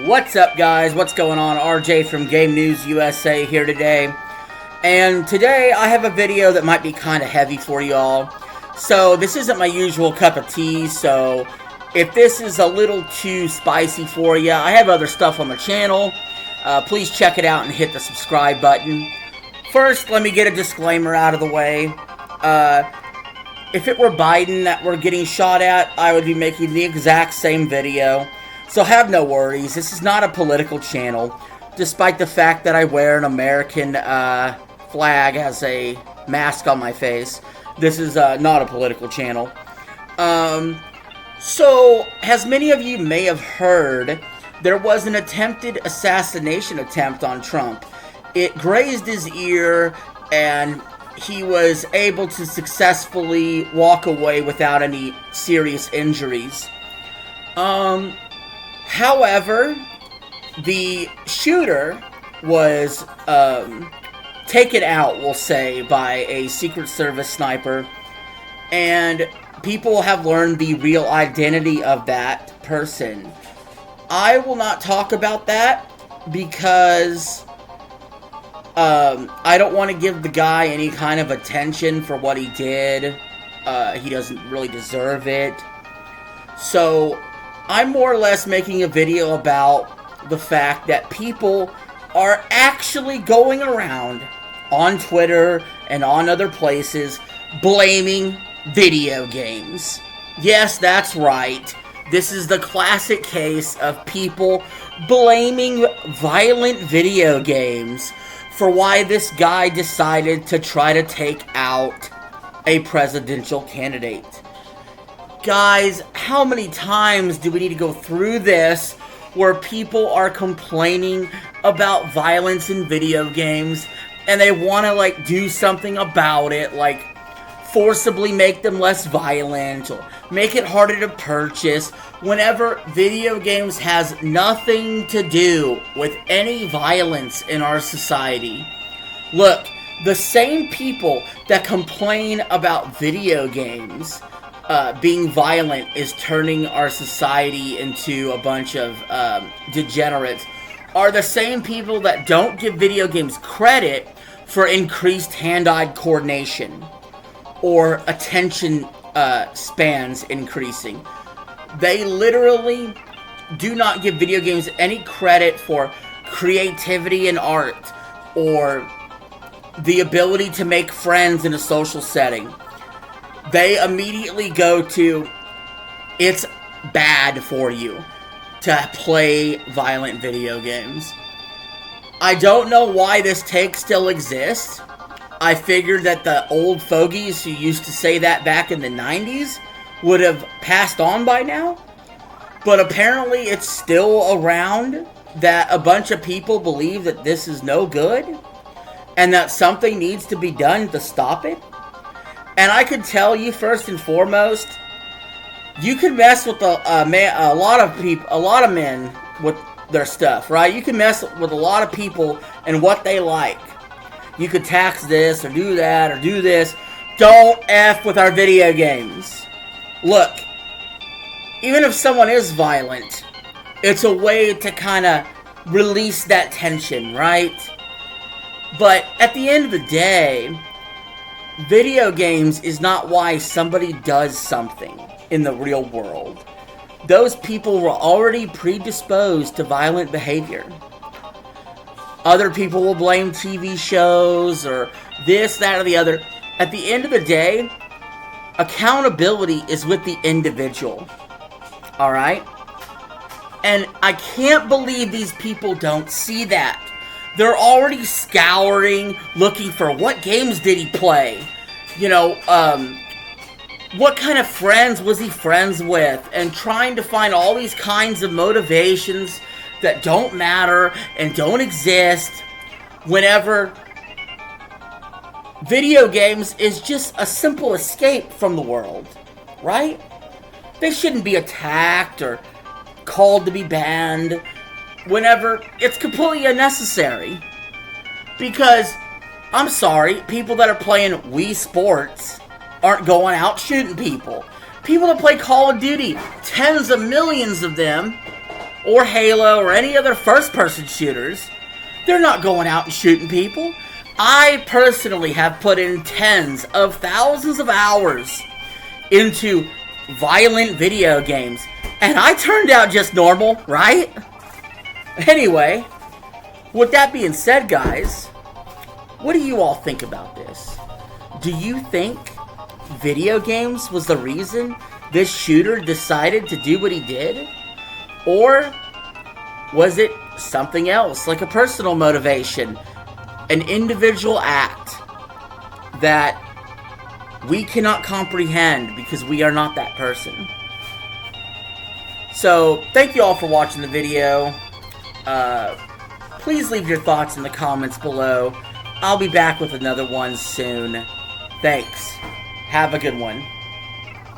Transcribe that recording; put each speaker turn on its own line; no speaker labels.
What's up, guys? What's going on? RJ from Game News USA here today. And today I have a video that might be kind of heavy for y'all. So this isn't my usual cup of tea, so if this is a little too spicy for you, I have other stuff on the channel. Please check it out and hit the subscribe button. First, let me get a disclaimer out of the way. If it were Biden that were getting shot at, I would be making the exact same video. So have no worries, this is not a political channel, despite the fact that I wear an American flag as a mask on my face. This is not a political channel. So, as many of you may have heard, there was an attempted assassination attempt on Trump. It grazed his ear, and he was able to successfully walk away without any serious injuries. However, the shooter was taken out, we'll say, by a Secret Service sniper, and people have learned the real identity of that person. I will not talk about that because I don't want to give the guy any kind of attention for what he did. He doesn't really deserve it. So I'm more or less making a video about the fact that people are actually going around on Twitter and on other places blaming video games. Yes, that's right. This is the classic case of people blaming violent video games for why this guy decided to try to take out a presidential candidate. Guys, how many times do we need to go through this where people are complaining about violence in video games and they want to do something about it, like forcibly make them less violent or make it harder to purchase, whenever video games has nothing to do with any violence in our society? Look, the same people that complain about video games being violent is turning our society into a bunch of degenerates are the same people that don't give video games credit for increased hand-eye coordination or attention spans increasing. They literally do not give video games any credit for creativity and art or the ability to make friends in a social setting. They immediately go to, it's bad for you to play violent video games. I don't know why this take still exists. I figured that the old fogies who used to say that back in the 90s would have passed on by now. But apparently it's still around, that a bunch of people believe that this is no good and that something needs to be done to stop it. And I could tell you, first and foremost, you can mess with a lot of men with their stuff, right? You can mess with a lot of people and what they like. You could tax this or do that or do this. Don't F with our video games. Look, even if someone is violent, it's a way to kind of release that tension, right? But at the end of the day, video games is not why somebody does something in the real world. Those people were already predisposed to violent behavior. Other people will blame TV shows or this, that, or the other. At the end of the day, accountability is with the individual. Alright? And I can't believe these people don't see that. They're already scouring, looking for what games did he play? You know, what kind of friends was he friends with? And trying to find all these kinds of motivations that don't matter and don't exist whenever video games is just a simple escape from the world, right? They shouldn't be attacked or called to be banned whenever it's completely unnecessary. Because, I'm sorry, people that are playing Wii Sports aren't going out shooting people. People that play Call of Duty, tens of millions of them, or Halo or any other first-person shooters, they're not going out and shooting people. I personally have put in tens of thousands of hours into violent video games, and I turned out just normal, right? Anyway, with that being said, guys, what do you all think about this? Do you think video games was the reason this shooter decided to do what he did? Or was it something else, like a personal motivation, an individual act that we cannot comprehend because we are not that person? So, thank you all for watching the video. Please leave your thoughts in the comments below. I'll be back with another one soon. Thanks. Have a good one.